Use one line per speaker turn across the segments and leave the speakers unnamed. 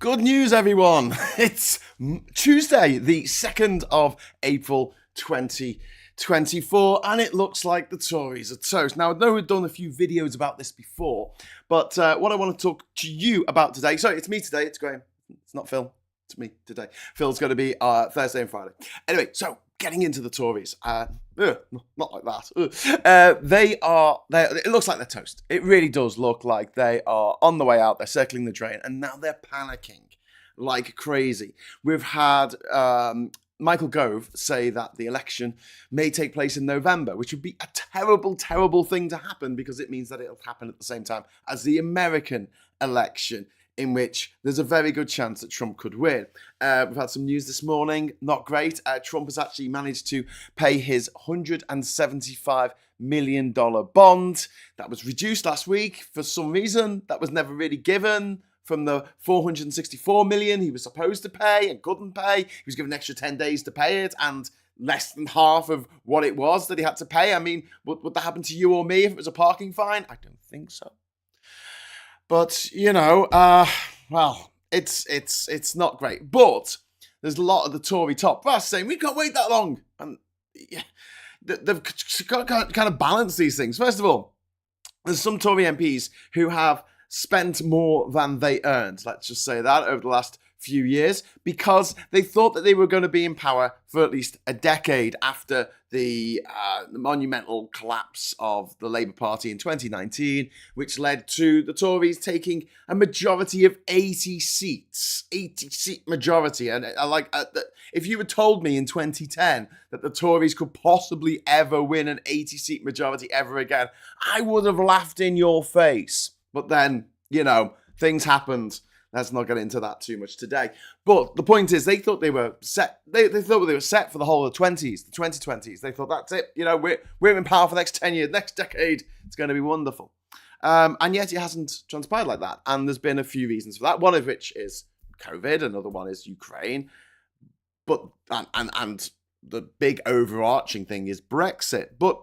Good news, everyone. It's Tuesday, the 2nd of April, 2024, and it looks like the Tories are toast. Now, I know we've done a few videos about this before, but what I want to talk to you about today, sorry, it's me today, it's Graham, it's not Phil, it's me today. Phil's going to be Thursday and Friday. Anyway, so getting into the Tories, not like that. It looks like they're toast. It really does look like they are on the way out. They're circling the drain, and now they're panicking like crazy. We've had Michael Gove say that the election may take place in November, which would be a terrible, terrible thing to happen because it means that it'll happen at the same time as the American election, in which there's a very good chance that Trump could win. We've had some news this morning, not great. Trump has actually managed to pay his $175 million bond. That was reduced last week for some reason. That was never really given from the $464 million he was supposed to pay and couldn't pay. He was given an extra 10 days to pay it and less than half of what it was that he had to pay. I mean, would that happen to you or me if it was a parking fine? I don't think so. But, you know, well, it's not great. But there's a lot of the Tory top brass saying, we can't wait that long. And yeah, they've got to kind of balance these things. First of all, there's some Tory MPs who have spent more than they earned, let's just say that, over the last few years, because they thought that they were going to be in power for at least a decade after the monumental collapse of the Labour Party in 2019, which led to the Tories taking a majority of 80 seats, 80-seat majority. And if you had told me in 2010 that the Tories could possibly ever win an 80-seat majority ever again, I would have laughed in your face. But then, you know, things happened. Let's not get into that too much today. But the point is, they thought they were set. They thought they were set for the whole of the 2020s. They thought, that's it. You know, we're in power for the next 10 years, next decade. It's going to be wonderful. And yet it hasn't transpired like that. And there's been a few reasons for that. One of which is COVID. Another one is Ukraine. But and the big overarching thing is Brexit. But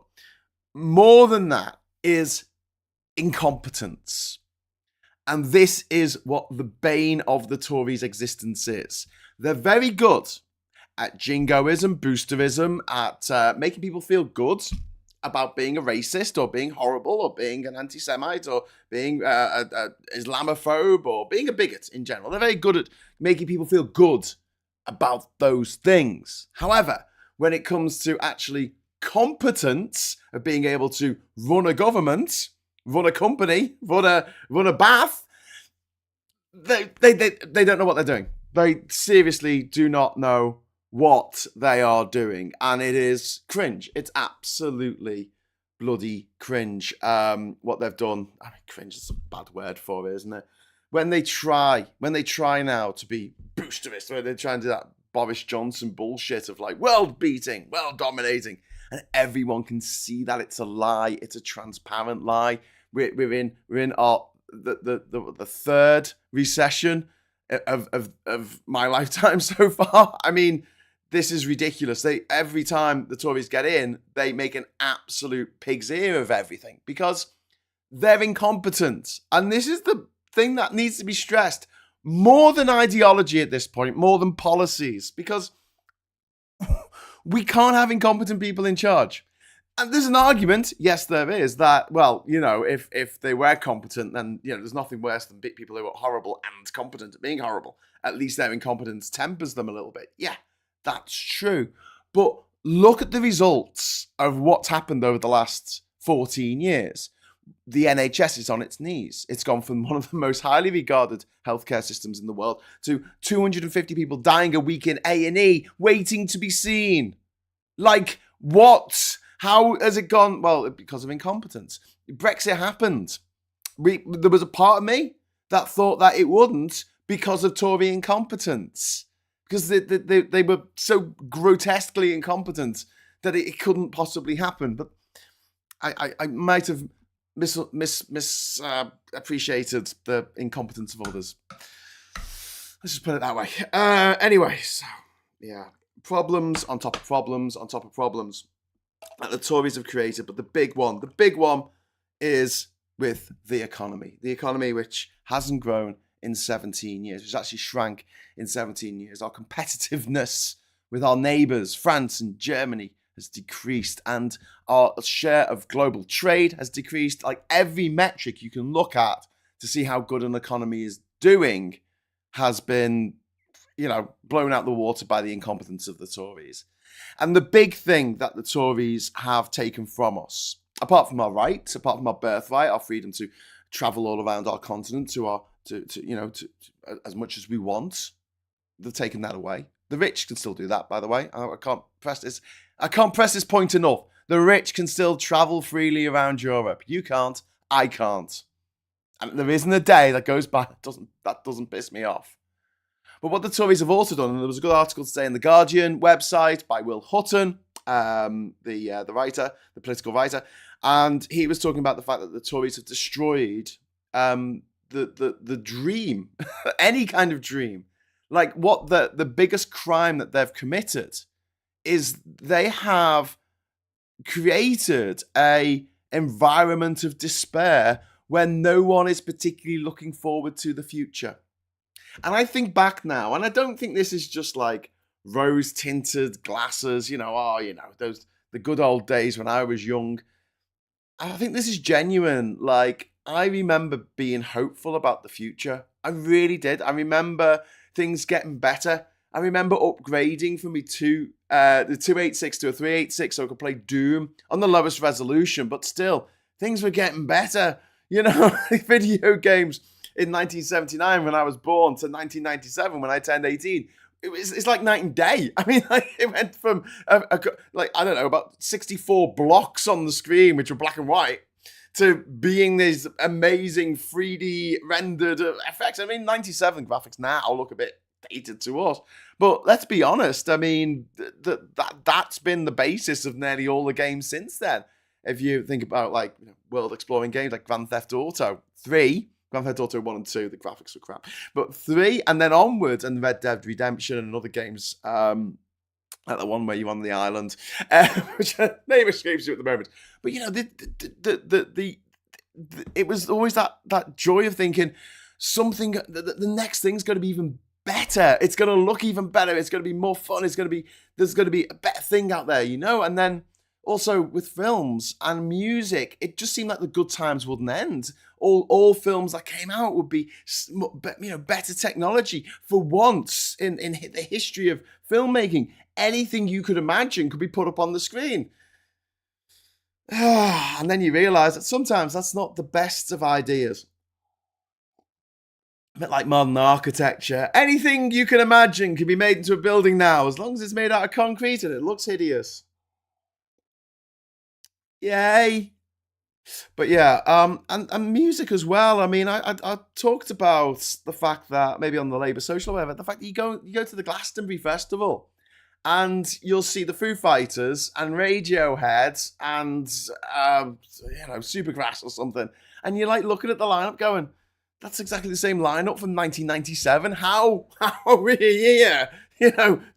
more than that is incompetence. And this is what the bane of the Tories' existence is. They're very good at jingoism, boosterism, at making people feel good about being a racist or being horrible or being an anti-Semite or being a Islamophobe or being a bigot in general. They're very good at making people feel good about those things. However, when it comes to actually competence of being able to run a government, run a company, run a bath, they don't know what they're doing. They seriously do not know what they are doing. And it is cringe. It's absolutely bloody cringe what they've done. I mean, cringe is a bad word for it, isn't it? When they try now to be boosterist, where they're trying to do that Boris Johnson bullshit of like world beating, world dominating, and everyone can see that it's a lie. It's a transparent lie. We're in the third recession of my lifetime so far. I mean, this is ridiculous. Every time the Tories get in, they make an absolute pig's ear of everything because they're incompetent. And this is the thing that needs to be stressed more than ideology at this point, more than policies, because we can't have incompetent people in charge. And there's an argument, yes, there is, that, well, you know, if they were competent, then, you know, there's nothing worse than people who are horrible and competent at being horrible. At least their incompetence tempers them a little bit. Yeah, that's true. But look at the results of what's happened over the last 14 years. The NHS is on its knees. It's gone from one of the most highly regarded healthcare systems in the world to 250 people dying a week in A&E waiting to be seen. Like, what? How has it gone? Well, because of incompetence. Brexit happened. There was a part of me that thought that it wouldn't because of Tory incompetence. Because they were so grotesquely incompetent that it couldn't possibly happen. But I might have appreciated the incompetence of others. Let's just put it that way. Anyway, so, yeah. Problems on top of problems on top of problems that the Tories have created. But the big one is with the economy. The economy which hasn't grown in 17 years. It's actually shrank in 17 years. Our competitiveness with our neighbours, France and Germany, has decreased, and our share of global trade has decreased. Like every metric you can look at to see how good an economy is doing has been, blown out the water by the incompetence of the Tories. And the big thing that the Tories have taken from us, apart from our rights, apart from our birthright, our freedom to travel all around our continent to as much as we want, they've taken that away. The rich can still do that, by the way. I can't press this point enough. The rich can still travel freely around Europe. You can't. I can't. And there isn't a day that goes by that doesn't piss me off. But what the Tories have also done, and there was a good article today in the Guardian website by Will Hutton, the writer, the political writer, and he was talking about the fact that the Tories have destroyed the dream, any kind of dream. Like what the biggest crime that they've committed is they have created a environment of despair where no one is particularly looking forward to the future. And I think back now, and I don't think this is just like rose-tinted glasses, those the good old days when I was young. I think this is genuine. Like, I remember being hopeful about the future. I really did. I remember things getting better. I remember upgrading from the 286 to a 386 so I could play Doom on the lowest resolution, but still, things were getting better. Video games in 1979 when I was born to 1997 when I turned 18. It's like night and day. I mean, it went from about 64 blocks on the screen, which were black and white, to being these amazing 3D rendered effects. I mean, 97 graphics now look a bit dated to us, but let's be honest. I mean, that's been the basis of nearly all the games since then. If you think about world exploring games like Grand Theft Auto 3, Grand Theft Auto 1 and 2, the graphics were crap. But 3 and then onwards, and Red Dead Redemption and other games, like the one where you're on the island, which name escapes you at the moment. But it was always that joy of thinking something, the next thing's going to be even better. It's going to look even better. It's going to be more fun. There's going to be a better thing out there, And then also with films and music, it just seemed like the good times wouldn't end. All films that came out would be, better technology. For once in the history of filmmaking, anything you could imagine could be put up on the screen. And then you realise that sometimes that's not the best of ideas. A bit like modern architecture. Anything you can imagine can be made into a building now, as long as it's made out of concrete and it looks hideous. Yay. But yeah, and music as well. I mean, I talked about the fact that maybe on the Labour Social or whatever, the fact that you go to the Glastonbury Festival and you'll see the Foo Fighters and Radiohead and Supergrass or something, and you're like looking at the lineup going, that's exactly the same lineup from 1997. How are we here?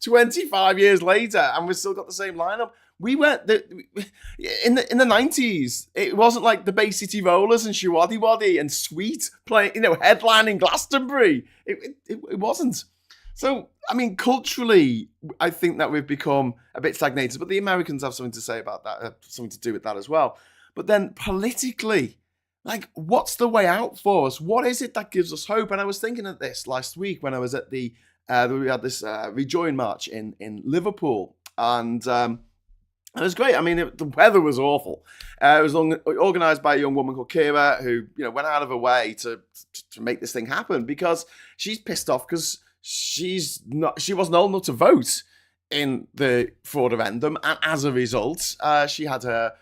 25 years later, and we've still got the same lineup. We went in the 90s. It wasn't like the Bay City Rollers and Shiwaddy Waddy and Sweet playing, headlining Glastonbury. It wasn't. So, I mean, culturally, I think that we've become a bit stagnated. But the Americans have something to say about that, something to do with that as well. But then politically, what's the way out for us? What is it that gives us hope? And I was thinking of this last week when I was at we had this Rejoin March in Liverpool, and it was great. I mean, the weather was awful. It was organised by a young woman called Kira who, went out of her way to make this thing happen because she's pissed off because she wasn't old enough to vote in the referendum, and as a result, she had her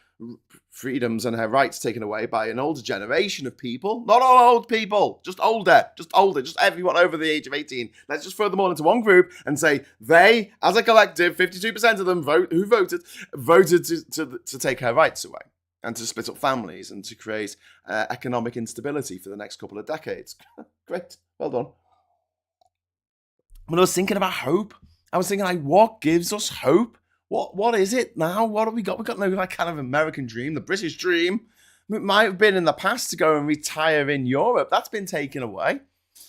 freedoms and her rights taken away by an older generation of people. Not all old people, just older, just everyone over the age of 18. Let's just throw them all into one group and say they, as a collective, 52% of them voted to take her rights away and to split up families and to create economic instability for the next couple of decades. Great, well done. When I was thinking about hope, I was thinking, what gives us hope? What is it now? What have we got? We've got no kind of American dream, the British dream. It might have been in the past to go and retire in Europe. That's been taken away.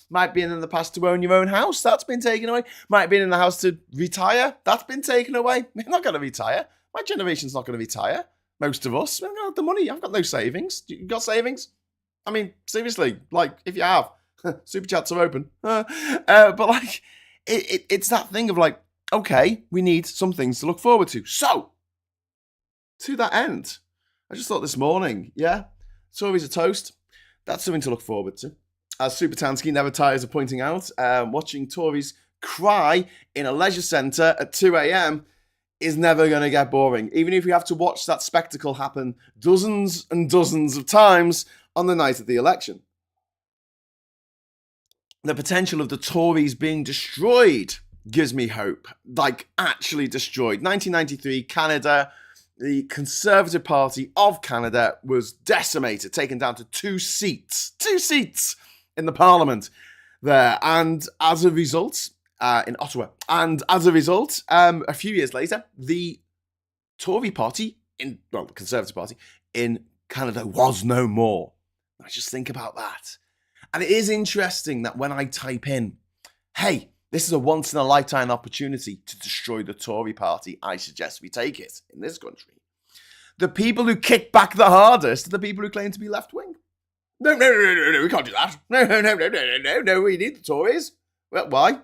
Might be in the past to own your own house. That's been taken away. Might be in the house to retire. That's been taken away. We're not going to retire. My generation's not going to retire. Most of us. We haven't got the money. I've got no savings. You got savings? I mean, seriously, like, if you have, super chats are open. But like, it's that thing of like, okay, we need some things to look forward to. So, to that end, I just thought this morning, Tories a toast. That's something to look forward to. As Super Tansky never tires of pointing out, watching Tories cry in a leisure centre at 2 a.m. is never going to get boring, even if you have to watch that spectacle happen dozens and dozens of times on the night of the election. The potential of the Tories being destroyed gives me hope, like actually destroyed. 1993, Canada, the Conservative Party of Canada was decimated, taken down to two seats in the Parliament there. And as a result, in Ottawa, and as a result, a few years later, the Tory party, the Conservative Party in Canada was no more. I just think about that. And it is interesting that when I type in, hey, this is a once-in-a-lifetime opportunity to destroy the Tory party, I suggest we take it in this country. The people who kick back the hardest are the people who claim to be left-wing. No, we can't do that. No, we need the Tories. Well, why?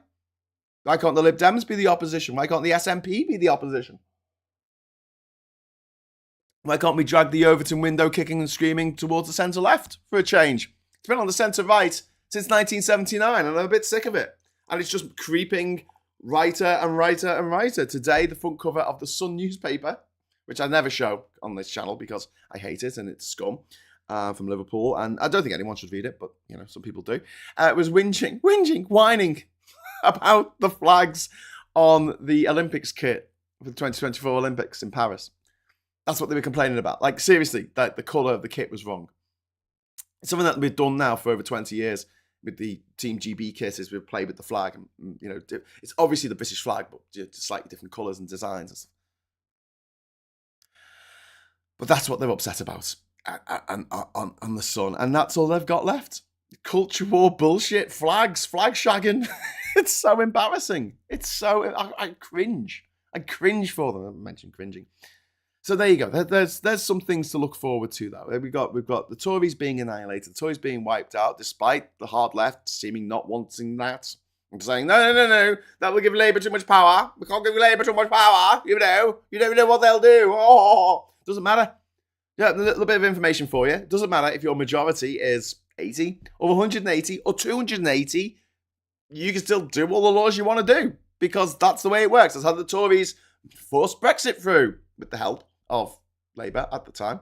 Why can't the Lib Dems be the opposition? Why can't the SNP be the opposition? Why can't we drag the Overton window kicking and screaming towards the centre-left for a change? It's been on the centre-right since 1979, and I'm a bit sick of it. And it's just creeping righter and righter and righter. Today, the front cover of the Sun newspaper, which I never show on this channel because I hate it and it's scum, from Liverpool. And I don't think anyone should read it, but, you know, some people do. It was whining about the flags on the Olympics kit for the 2024 Olympics in Paris. That's what they were complaining about. Like, seriously, that the colour of the kit was wrong. It's something that we've done now for over 20 years with the Team GB kit is we play with the flag. And, you know, it's obviously the British flag, but just slightly different colours and designs and stuff. But that's what they're upset about on the Sun. And that's all they've got left. Culture war bullshit, flags, flag shagging. It's so embarrassing. It's so... I cringe. I cringe for them. I mentioned cringing. So there you go. There's some things to look forward to, though. We've got the Tories being annihilated, the Tories being wiped out, despite the hard left seeming not wanting that. I'm saying, no, that will give Labour too much power. We can't give Labour too much power. You don't know what they'll do. Doesn't matter. Yeah, a little bit of information for you. It doesn't matter if your majority is 80 or 180 or 280. You can still do all the laws you want to do because that's the way it works. That's how the Tories forced Brexit through with the help of Labour at the time.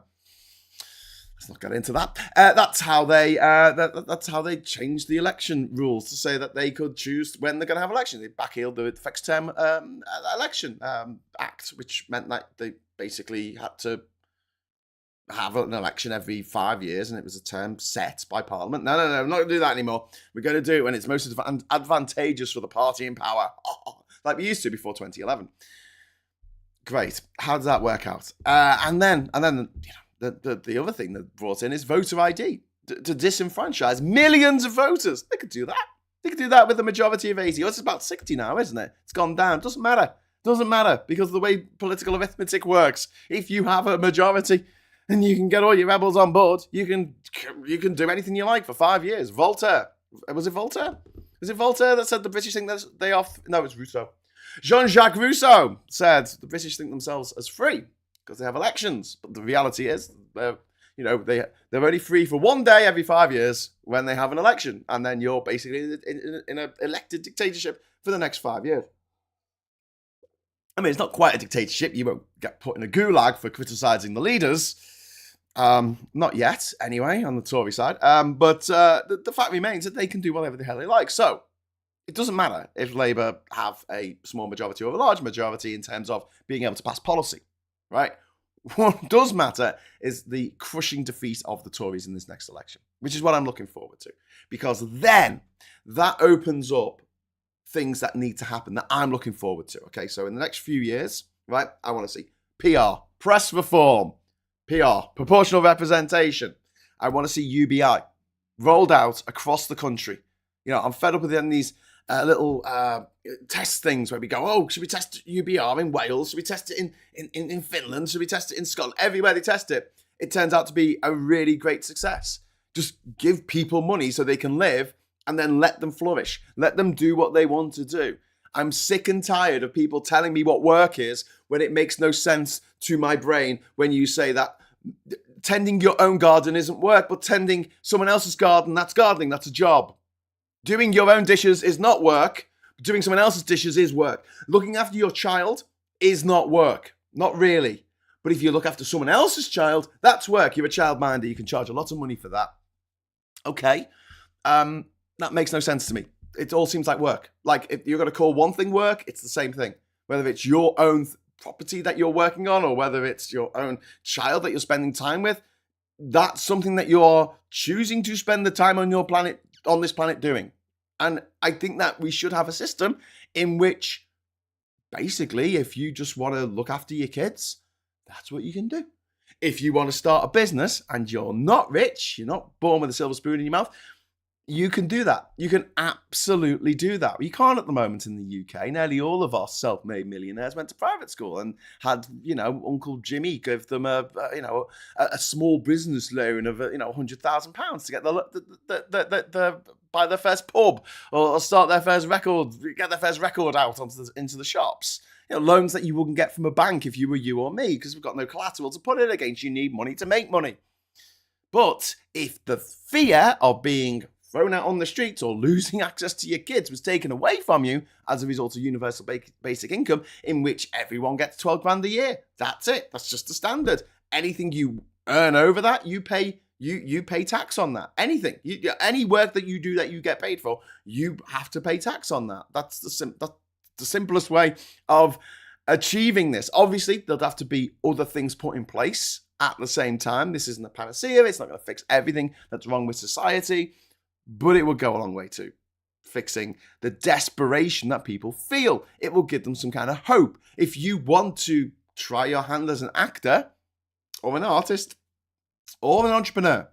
Let's not get into that. That's how they changed the election rules to say that they could choose when they're going to have elections. They backheeled the fixed term election act, which meant that they basically had to have an election every 5 years, and it was a term set by Parliament. No, we're not going to do that anymore. We're going to do it when it's most advantageous for the party in power, like we used to before 2011. Great. How does that work out? And then you know, the other thing that brought in is voter ID to disenfranchise millions of voters. They could do that. They could do that with a majority of 80. It's about 60 now, isn't it? It's gone down. Doesn't matter because of the way political arithmetic works. If you have a majority and you can get all your rebels on board, you can do anything you like for 5 years. Voltaire. Was it Voltaire? Was it Voltaire that said the British think that they are... No, it was Rousseau. Jean-Jacques Rousseau said the British think themselves as free because they have elections. But the reality is, they're only free for 1 day every 5 years when they have an election. And then you're basically in an elected dictatorship for the next 5 years. I mean, it's not quite a dictatorship. You won't get put in a gulag for criticising the leaders. Not yet, anyway, on the Tory side. But the fact remains that they can do whatever the hell they like. So, it doesn't matter if Labour have a small majority or a large majority in terms of being able to pass policy, right? What does matter is the crushing defeat of the Tories in this next election, which is what I'm looking forward to. Because then that opens up things that need to happen that I'm looking forward to. Okay, so in the next few years, right, I want to see PR, press reform, PR, proportional representation. I want to see UBI rolled out across the country. You know, I'm fed up with these little test things where we go, oh, should we test UBR in Wales? Should we test it in Finland? Should we test it in Scotland? Everywhere they test it, it turns out to be a really great success. Just give people money so they can live and then let them flourish. Let them do what they want to do. I'm sick and tired of people telling me what work is when it makes no sense to my brain when you say that tending your own garden isn't work, but tending someone else's garden, that's gardening, that's a job. Doing your own dishes is not work. Doing someone else's dishes is work. Looking after your child is not work. Not really. But if you look after someone else's child, that's work. You're a childminder. You can charge a lot of money for that. Okay. That makes no sense to me. It all seems like work. Like, if you're going to call one thing work, it's the same thing. Whether it's your own property that you're working on or whether it's your own child that you're spending time with, that's something that you're choosing to spend the time on this planet doing. And I think that we should have a system in which basically, if you just want to look after your kids, that's what you can do. If you want to start a business and you're not rich, you're not born with a silver spoon in your mouth, you can do that. You can absolutely do that. You can't at the moment in the UK. Nearly all of our self-made millionaires went to private school and had, Uncle Jimmy give them a small business loan of, £100,000 to get the buy their first pub or start their first record, get their first record out into the shops. Loans that you wouldn't get from a bank if you were you or me, because we've got no collateral to put it against. You need money to make money. But if the fear of being thrown out on the streets or losing access to your kids was taken away from you as a result of universal basic income, in which everyone gets 12 grand a year, that's it. That's just the standard. Anything you earn over that, you pay tax on that. Anything, any work that you do that you get paid for, you have to pay tax on that. That's the simplest way of achieving this. Obviously, there'll have to be other things put in place at the same time. This isn't a panacea. It's not going to fix everything that's wrong with society, but it will go a long way to fixing the desperation that people feel. It will give them some kind of hope. If you want to try your hand as an actor or an artist or an entrepreneur,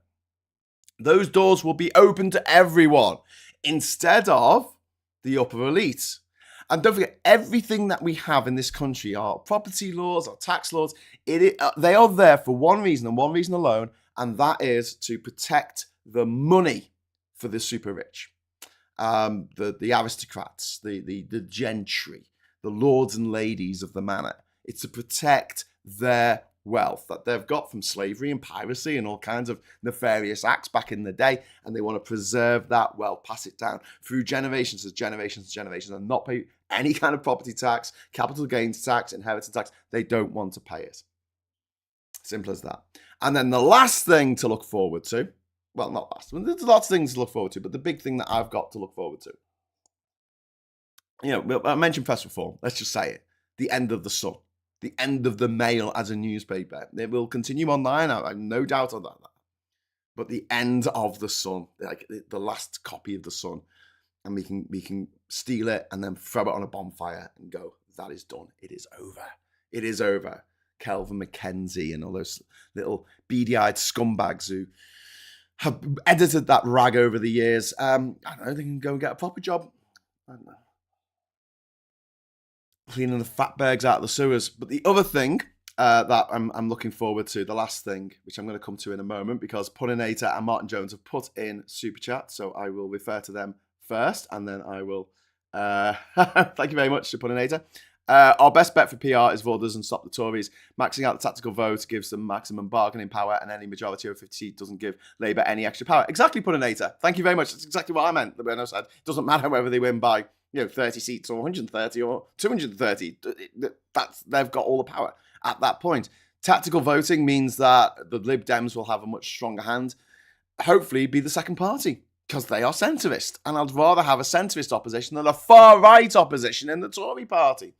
those doors will be open to everyone instead of the upper elite. And don't forget, everything that we have in this country, our property laws, our tax laws, they are there for one reason and one reason alone, and that is to protect the money for the super rich, the aristocrats, the gentry, the lords and ladies of the manor. It's to protect their wealth that they've got from slavery and piracy and all kinds of nefarious acts back in the day, and they want to preserve that wealth, pass it down through generations and not pay any kind of property tax, capital gains tax, inheritance tax. They don't want to pay it. Simple as that. And then the last thing to look forward to, well, not last, there's lots of things to look forward to, but the big thing that I've got to look forward to, I mentioned press reform. Let's just say it. The end of the Sun. The end of the Mail as a newspaper. It will continue online, I have no doubt about that. But the end of the Sun, like the last copy of the Sun, and we can steal it and then throw it on a bonfire and go, that is done. It is over. It is over. Kelvin McKenzie and all those little beady-eyed scumbags who have edited that rag over the years. I don't know, they can go and get a proper job. I don't know. Cleaning the fatbergs out of the sewers. But the other thing that I'm looking forward to, the last thing, which I'm going to come to in a moment, because Puddinator and Martin Jones have put in Super Chat, so I will refer to them first, and then I will... thank you very much to Puddinator. Our best bet for PR is vote doesn't stop the Tories. Maxing out the tactical vote gives them maximum bargaining power, and any majority over 50 seats doesn't give Labour any extra power. Exactly, Puddinator. Thank you very much. That's exactly what I meant when I said it doesn't matter whether they win by 30 seats or 130 or 230. They've got all the power at that point. Tactical voting means that the Lib Dems will have a much stronger hand, hopefully be the second party, because they are centrist. And I'd rather have a centrist opposition than a far-right opposition in the Tory party.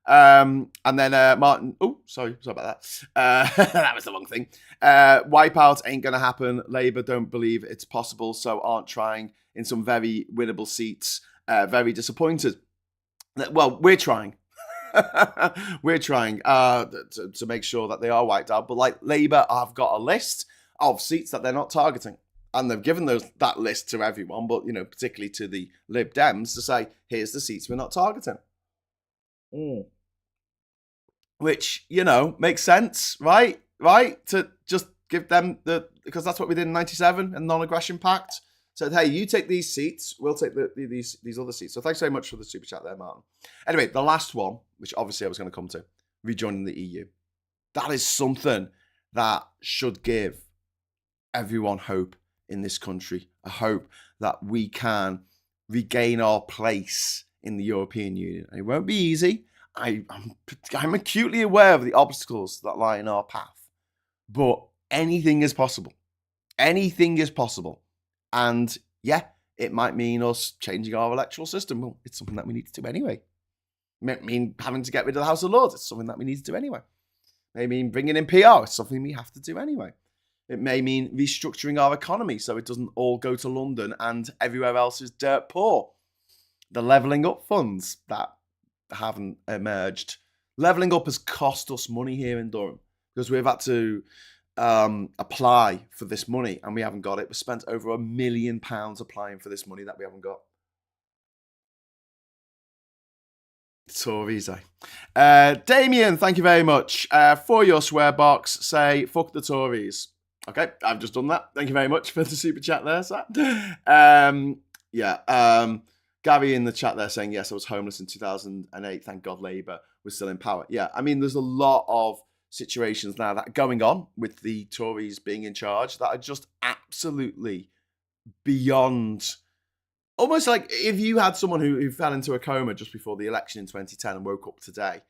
And then Martin... Oh, sorry about that. That was the wrong thing. Wipeout ain't going to happen. Labour don't believe it's possible, so aren't trying in some very winnable seats. Very disappointed. Well, we're trying. We're trying to make sure that they are wiped out. But like Labour have got a list of seats that they're not targeting. And they've given that list to everyone, but, particularly to the Lib Dems, to say, here's the seats we're not targeting. Which, makes sense, right? Right? To just give them because that's what we did in 97 and non-aggression pact. Said, hey, you take these seats, we'll take these other seats. So thanks very much for the super chat there, Martin. Anyway, the last one, which obviously I was going to come to, rejoining the EU. That is something that should give everyone hope in this country, a hope that we can regain our place in the European Union. And it won't be easy. I'm acutely aware of the obstacles that lie in our path, but anything is possible. Anything is possible. And yeah, it might mean us changing our electoral system. Well, it's something that we need to do anyway. It might mean having to get rid of the House of Lords. It's something that we need to do anyway. It may mean bringing in PR. It's something we have to do anyway. It may mean restructuring our economy so it doesn't all go to London and everywhere else is dirt poor. The levelling up funds that haven't emerged. Levelling up has cost us money here in Durham because we've had to apply for this money and we haven't got it. We spent over £1 million applying for this money that we haven't got. Tories, Damien, thank you very much. For your swear box, say, fuck the Tories. Okay, I've just done that. Thank you very much for the super chat there, sir. Gary in the chat there saying, yes, I was homeless in 2008. Thank God Labour was still in power. Yeah, I mean, there's a lot of situations now that are going on with the Tories being in charge that are just absolutely beyond. Almost like if you had someone who fell into a coma just before the election in 2010 and woke up today,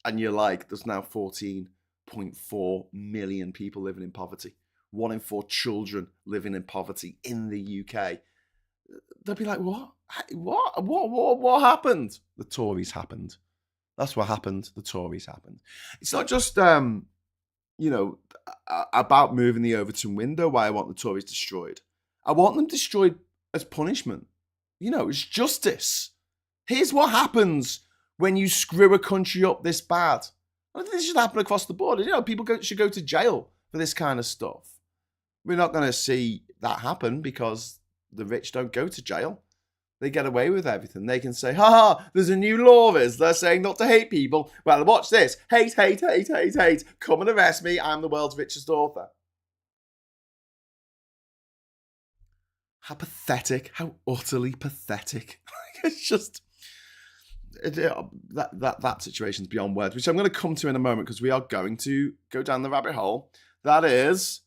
and you're like, there's now 14.4 million people living in poverty. 1 in 4 children living in poverty in the UK. They'll be like, what? What happened? The Tories happened. That's what happened. The Tories happened. It's not just, about moving the Overton window why I want the Tories destroyed. I want them destroyed as punishment. It's justice. Here's what happens when you screw a country up this bad. I think this should happen across the board. People should go to jail for this kind of stuff. We're not going to see that happen because the rich don't go to jail. They get away with everything. They can say, there's a new law, they're saying not to hate people. Well, watch this. Hate. Come and arrest me. I'm the world's richest author. How pathetic. How utterly pathetic. It's just... That situation's beyond words, which I'm going to come to in a moment because we are going to go down the rabbit hole. That is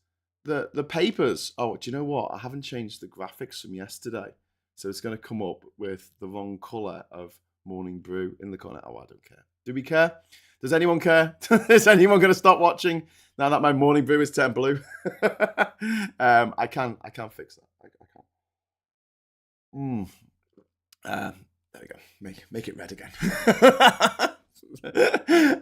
the papers. Oh, do you know what? I haven't changed the graphics from yesterday. So it's going to come up with the wrong colour of Morning Brew in the corner. Oh, I don't care. Do we care? Does anyone care? Is anyone going to stop watching now that my Morning Brew is turned blue? I can't fix that. I can't. There we go. Make it red again.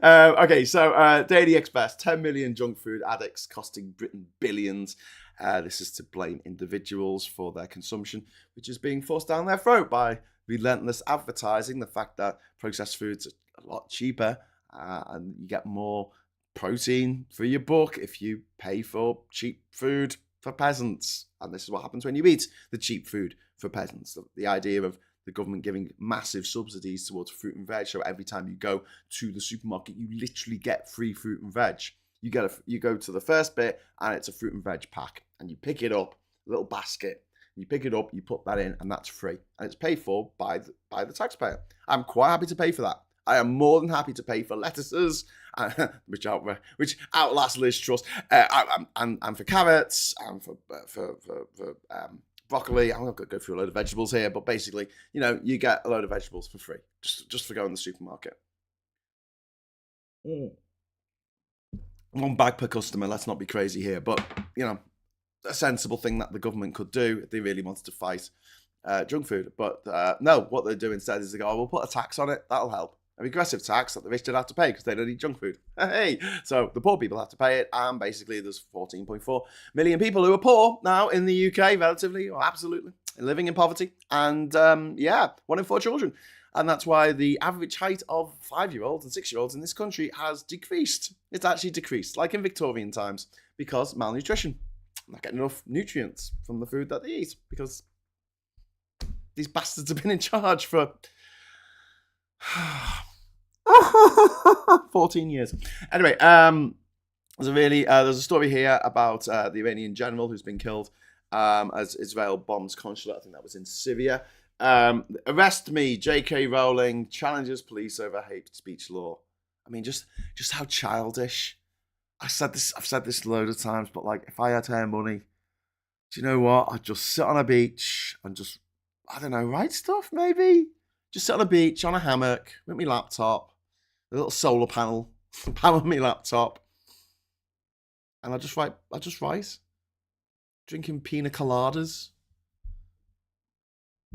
Okay, so Daily Express, 10 million junk food addicts costing Britain billions. This is to blame individuals for their consumption, which is being forced down their throat by relentless advertising. The fact that processed foods are a lot cheaper and you get more protein for your buck if you pay for cheap food for peasants. And this is what happens when you eat the cheap food for peasants. The idea of the government giving massive subsidies towards fruit and veg. So every time you go to the supermarket, you literally get free fruit and veg. You go to the first bit and it's a fruit and veg pack and you pick it up, a little basket. You pick it up, you put that in and that's free. And it's paid for by the taxpayer. I'm quite happy to pay for that. I am more than happy to pay for lettuces, which outlast Liz Truss, and for carrots, and for broccoli. I'm not going to go through a load of vegetables here, but basically, you get a load of vegetables for free, just for going to the supermarket. One bag per customer, let's not be crazy here, but, a sensible thing that the government could do if they really wanted to fight junk food. But no, what they do instead is they go, we'll put a tax on it, that'll help. A regressive tax that the rich don't have to pay because they don't eat junk food. Hey, so the poor people have to pay it, and basically there's 14.4 million people who are poor now in the UK, relatively or absolutely, living in poverty, and 1 in 4 children. And that's why the average height of 5-year-olds and 6-year-olds in this country has decreased. It's actually decreased, like in Victorian times, because malnutrition. not getting enough nutrients from the food that they eat because these bastards have been in charge for 14 years. Anyway, there's a story here about the Iranian general who's been killed as Israel bombs consulate. I think that was in Syria. Arrest me, J.K. Rowling challenges police over hate speech law. I mean, just how childish. I've said this a load of times, but like, if I had her money, do you know what? I'd just sit on a beach and just, I don't know, write stuff maybe. Just sit on a beach on a hammock with my laptop, a little solar panel on my laptop, and I just write, drinking pina coladas,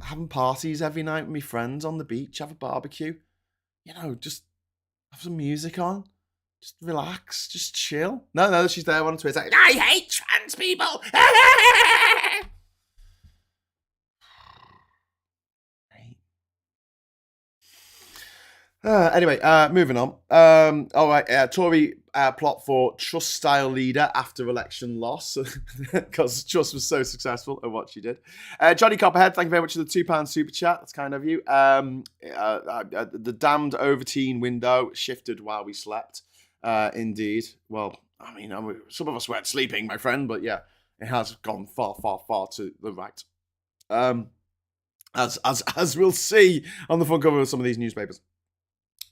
having parties every night with my friends on the beach, have a barbecue, you know, just have some music on, just relax, just chill. No, she's there on Twitter. I hate trans people. Anyway, moving on. All right, Tory plot for Truss-style leader after election loss, because Truss was so successful at what she did. Johnny Copperhead, thank you very much for the £2 super chat. That's kind of you. The damned overteen window shifted while we slept. Indeed. Well, I mean, some of us weren't sleeping, my friend, but yeah, it has gone far, far, far to the right. As we'll see on the front cover of some of these newspapers.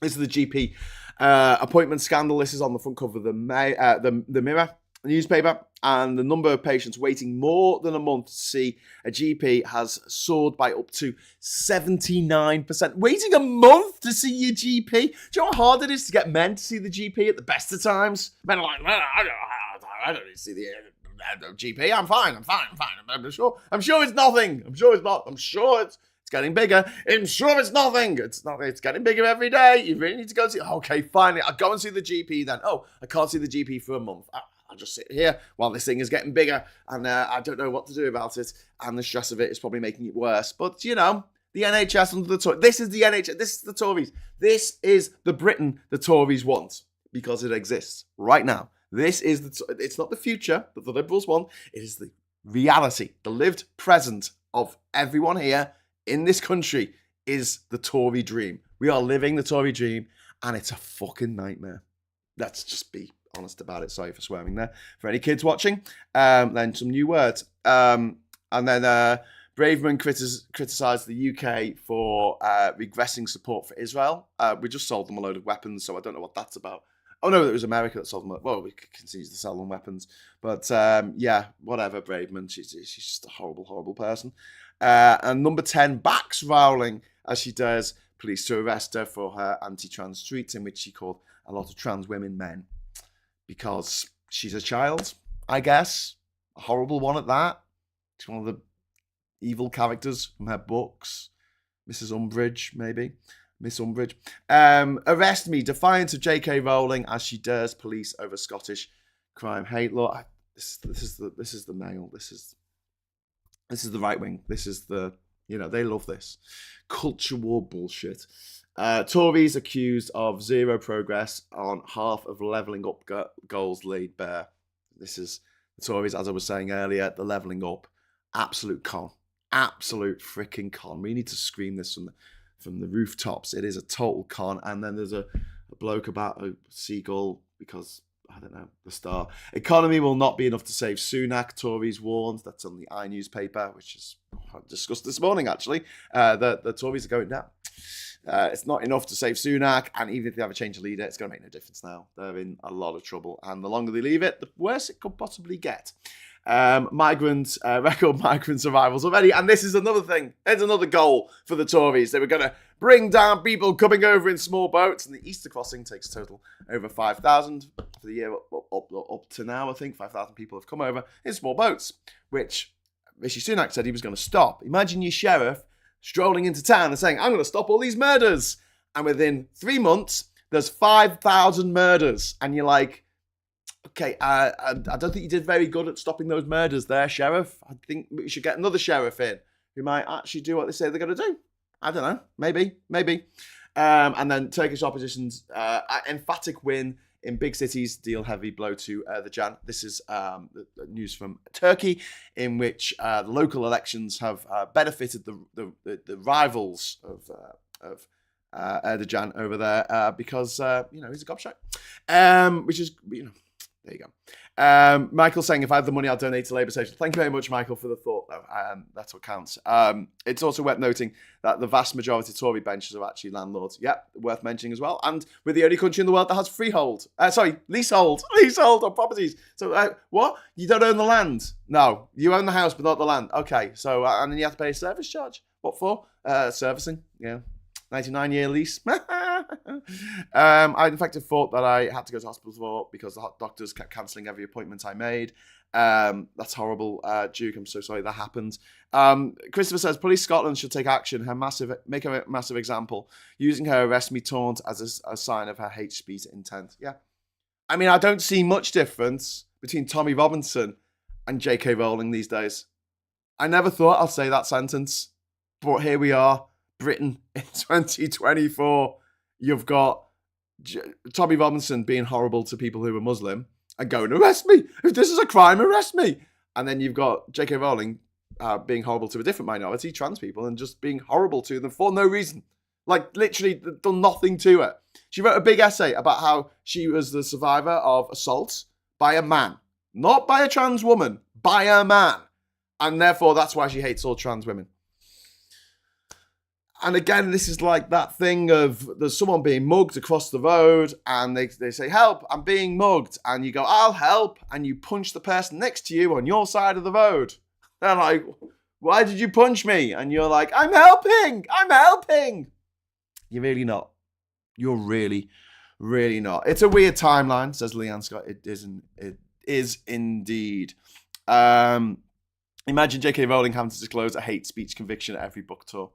This is the GP appointment scandal. This is on the front cover of the Mirror newspaper, and the number of patients waiting more than a month to see a GP has soared by up to 79%. Waiting a month to see your GP? Do you know how hard it is to get men to see the GP at the best of times? Men are like, I don't need to see the GP. I'm fine. I'm sure it's nothing. I'm sure it's not. I'm sure it's getting bigger. I'm sure it's nothing. It's not. It's getting bigger every day. You really need to go see. Okay, finally, I'll go and see the GP then. Oh, I can't see the GP for a month. I'll just sit here while this thing is getting bigger, and I don't know what to do about it. And the stress of it is probably making it worse. But you know, the NHS under the Tories. This is the NHS. This is the Tories. This is the Britain the Tories want because it exists right now. This is it's not the future that the Liberals want. It is the reality, the lived present of everyone here in this country is the Tory dream. We are living the Tory dream, and it's a fucking nightmare. Let's just be honest about it. Sorry for swearing there. For any kids watching, then some new words. And then Braverman criticised the UK for regressing support for Israel. We just sold them a load of weapons, so I don't know what that's about. Oh no, it was America that sold them. Well, we continue to sell them weapons, but yeah, whatever. Braverman, she's just a horrible, horrible person. And number 10 backs Rowling as she dares police to arrest her for her anti-trans tweets in which she called a lot of trans women men because she's a child, I guess. A horrible one at that. She's one of the evil characters from her books. Mrs. Umbridge, maybe. Miss Umbridge. Arrest me, defiant of J.K. Rowling as she dares police over Scottish crime hate law. This is the Mail. This is the right wing. This is the, they love this. Culture war bullshit. Tories accused of zero progress on half of levelling up goals laid bare. This is the Tories, as I was saying earlier, the levelling up. Absolute con. Absolute freaking con. We need to scream this from the rooftops. It is a total con. And then there's a bloke about a seagull because, I don't know, the Star. Economy will not be enough to save Sunak, Tories warns. That's on the I newspaper, which is discussed this morning, actually. The Tories are going down. It's not enough to save Sunak, and even if they have a change of leader, it's going to make no difference now. They're in a lot of trouble, and the longer they leave it, the worse it could possibly get. Record migrant arrivals already, and this is another thing. There's another goal for the Tories. They were going to bring down people coming over in small boats, and the Easter crossing takes total over 5,000 for the year up to now. I think 5,000 people have come over in small boats, which Rishi Sunak said he was going to stop. Imagine your sheriff strolling into town and saying, I'm going to stop all these murders. And within 3 months, there's 5,000 murders. And you're like, okay, I don't think you did very good at stopping those murders there, Sheriff. I think we should get another sheriff in who might actually do what they say they're going to do. I don't know. Maybe. And then Turkish opposition's emphatic win in big cities deal heavy blow to Erdogan. This is the news from Turkey, in which the local elections have benefited the rivals of Erdogan over there because he's a gobshite, which is there you go. Michael saying, if I had the money, I'd donate to Labour Station. Thank you very much, Michael, for the thought, though. That's what counts. It's also worth noting that the vast majority of Tory benches are actually landlords. Yep, worth mentioning as well. And we're the only country in the world that has leasehold on properties. So what? You don't own the land? No, you own the house, but not the land. Okay, so and then you have to pay a service charge. What for? Servicing. Yeah. 99-year lease. I in fact thought that I had to go to hospital for because the doctors kept cancelling every appointment I made. That's horrible, Duke. I'm so sorry that happened. Christopher says Police Scotland should take action. Make her a massive example, using her arrest me taunt as a sign of her hate speech intent. Yeah, I mean I don't see much difference between Tommy Robinson and J.K. Rowling these days. I never thought I'd say that sentence, but here we are. Britain in 2024, you've got Tommy Robinson being horrible to people who are Muslim and going, arrest me. If this is a crime, arrest me. And then you've got J.K. Rowling being horrible to a different minority, trans people, and just being horrible to them for no reason. Like, literally done nothing to it. She wrote a big essay about how she was the survivor of assault by a man. Not by a trans woman, by a man. And therefore, that's why she hates all trans women. And again, this is like that thing of there's someone being mugged across the road and they say, help, I'm being mugged. And you go, I'll help. And you punch the person next to you on your side of the road. They're like, why did you punch me? And you're like, I'm helping. You're really not. You're really, really not. It's a weird timeline, says Leanne Scott. It is indeed. Imagine J.K. Rowling having to disclose a hate speech conviction at every book tour.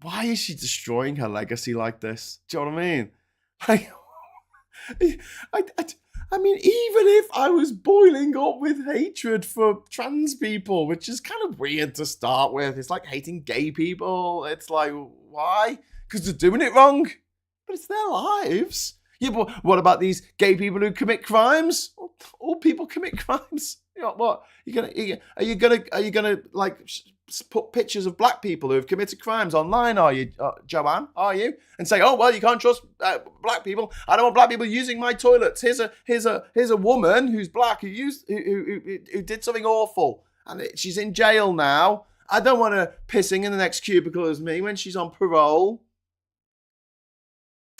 Why is she destroying her legacy like this? Do you know what I mean? Like, I mean, even if I was boiling up with hatred for trans people, which is kind of weird to start with. It's like hating gay people. It's like, why? Because they're doing it wrong. But it's their lives. Yeah, but what about these gay people who commit crimes? All people commit crimes. You know, what? Are you gonna like put pictures of black people who have committed crimes online? Are you, Joanne? Are you? And say, oh well, you can't trust black people. I don't want black people using my toilets. Here's a woman who's black who did something awful, and she's in jail now. I don't want her pissing in the next cubicle as me when she's on parole.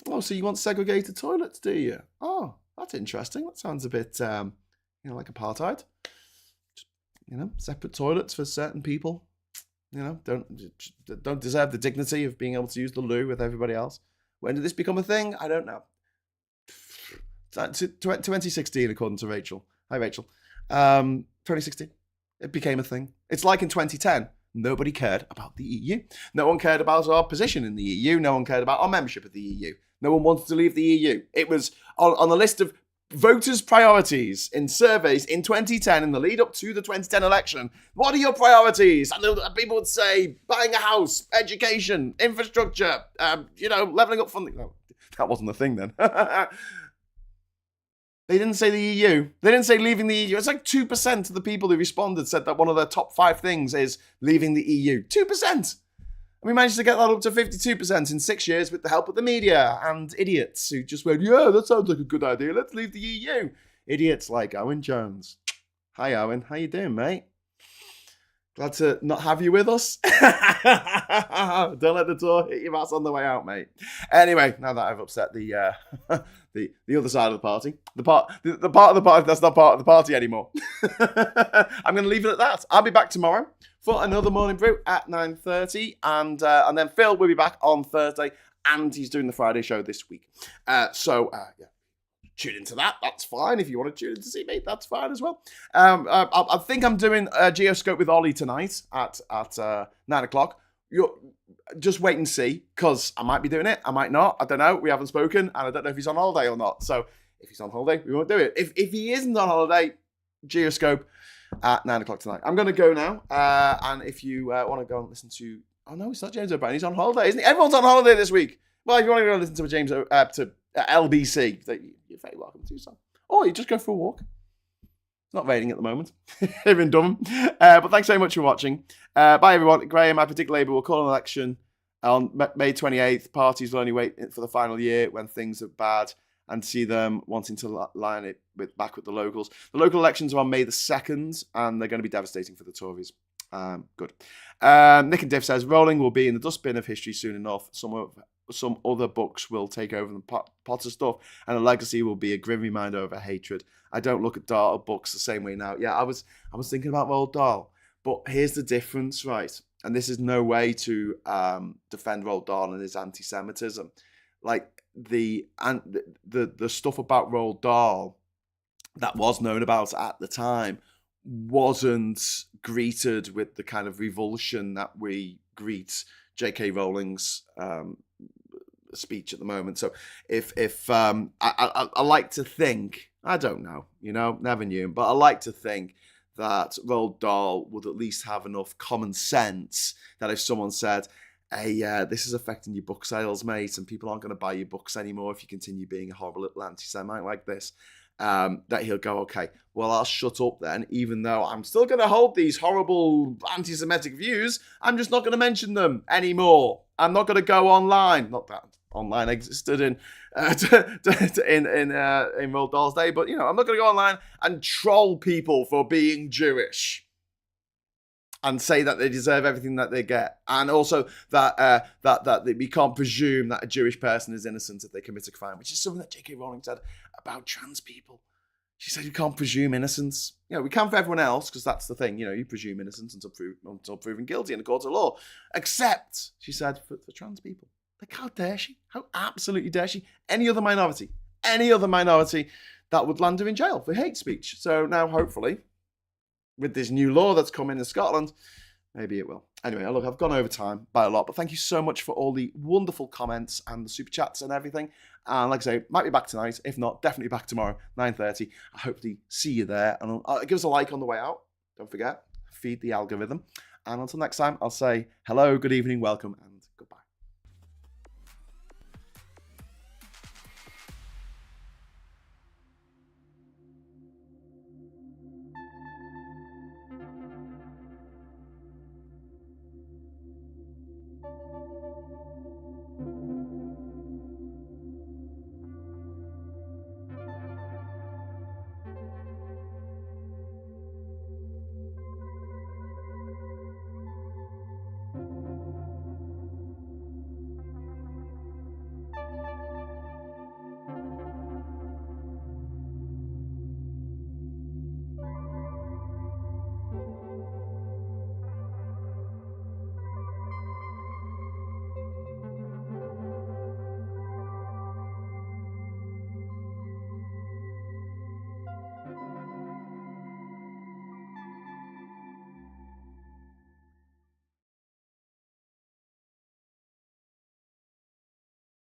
Oh, so you want segregated toilets, do you? Oh, that's interesting. That sounds a bit, like apartheid. Separate toilets for certain people. Don't deserve the dignity of being able to use the loo with everybody else. When did this become a thing? I don't know. 2016, according to Rachel. Hi, Rachel. 2016, it became a thing. It's like in 2010. Nobody cared about the EU. No one cared about our position in the EU. No one cared about our membership of the EU. No one wanted to leave the EU. It was on the list of voters' priorities in surveys in 2010, in the lead up to the 2010 election. What are your priorities? And people would say, buying a house, education, infrastructure, levelling up funding. No, that wasn't the thing then. They didn't say the EU. They didn't say leaving the EU. It's like 2% of the people who responded said that one of their top 5 things is leaving the EU. 2%. And we managed to get that up to 52% in 6 years with the help of the media and idiots who just went, yeah, that sounds like a good idea. Let's leave the EU. Idiots like Owen Jones. Hi, Owen. How you doing, mate? Glad to not have you with us. Don't let the door hit your ass on the way out, mate. Anyway, now that I've upset the other side of the party, the part of the party that's not part of the party anymore, I'm going to leave it at that. I'll be back tomorrow for another morning brew at 9:30, and then Phil will be back on Thursday, and he's doing the Friday show this week. So tune into that. That's fine. If you want to tune in to see me, that's fine as well. I think I'm doing a Geoscope with Ollie tonight at 9 o'clock. Just wait and see, because I might be doing it. I might not. I don't know. We haven't spoken, and I don't know if he's on holiday or not. So if he's on holiday, we won't do it. If he isn't on holiday, Geoscope at 9 o'clock tonight. I'm going to go now. And if you want to go and listen to... Oh, no, it's not James O'Brien. He's on holiday, isn't he? Everyone's on holiday this week. Well, if you want to go listen to James to LBC. You're very welcome to, so. Or you just go for a walk. It's not raining at the moment. Here in Durham. But thanks very much for watching. Bye, everyone. Graham, I predict Labour will call an election on May 28th. Parties will only wait for the final year when things are bad and see them wanting to line it back with the locals. The local elections are on May the 2nd, and they're going to be devastating for the Tories. Good. Nick and Div says, rolling will be in the dustbin of history soon enough. Some other books will take over the pot of stuff, and a legacy will be a grim reminder of a hatred. I don't look at Dahl books the same way now. Yeah, I was thinking about Roald Dahl, but here's the difference, right? And this is no way to defend Roald Dahl and his anti-Semitism. Like the stuff about Roald Dahl that was known about at the time wasn't greeted with the kind of revulsion that we greet J.K. Rowling's speech at the moment. So if I like to think, I don't know, never knew him, but I like to think that Roald Dahl would at least have enough common sense that if someone said, hey, this is affecting your book sales, mate, and people aren't going to buy your books anymore if you continue being a horrible little anti-Semite like this, that he'll go, okay, well, I'll shut up then, even though I'm still going to hold these horrible anti-Semitic views. I'm just not going to mention them anymore. I'm not going to go online. Not that online existed in Roald Dahl's day, but, I'm not going to go online and troll people for being Jewish and say that they deserve everything that they get, and also that we can't presume that a Jewish person is innocent if they commit a crime, which is something that J.K. Rowling said about trans people. She said you can't presume innocence. We can for everyone else, because that's the thing. You presume innocence until proven guilty in the court of law. Except, she said, for trans people. Like, how dare she? How absolutely dare she? Any other minority that would land her in jail for hate speech. So now, hopefully, with this new law that's come in Scotland, maybe it will. Anyway, look, I've gone over time by a lot, but thank you so much for all the wonderful comments and the super chats and everything. And like I say, might be back tonight. If not, definitely back tomorrow, 9:30. I hopefully see you there. And give us a like on the way out. Don't forget, feed the algorithm. And until next time, I'll say hello, good evening, welcome, and goodbye.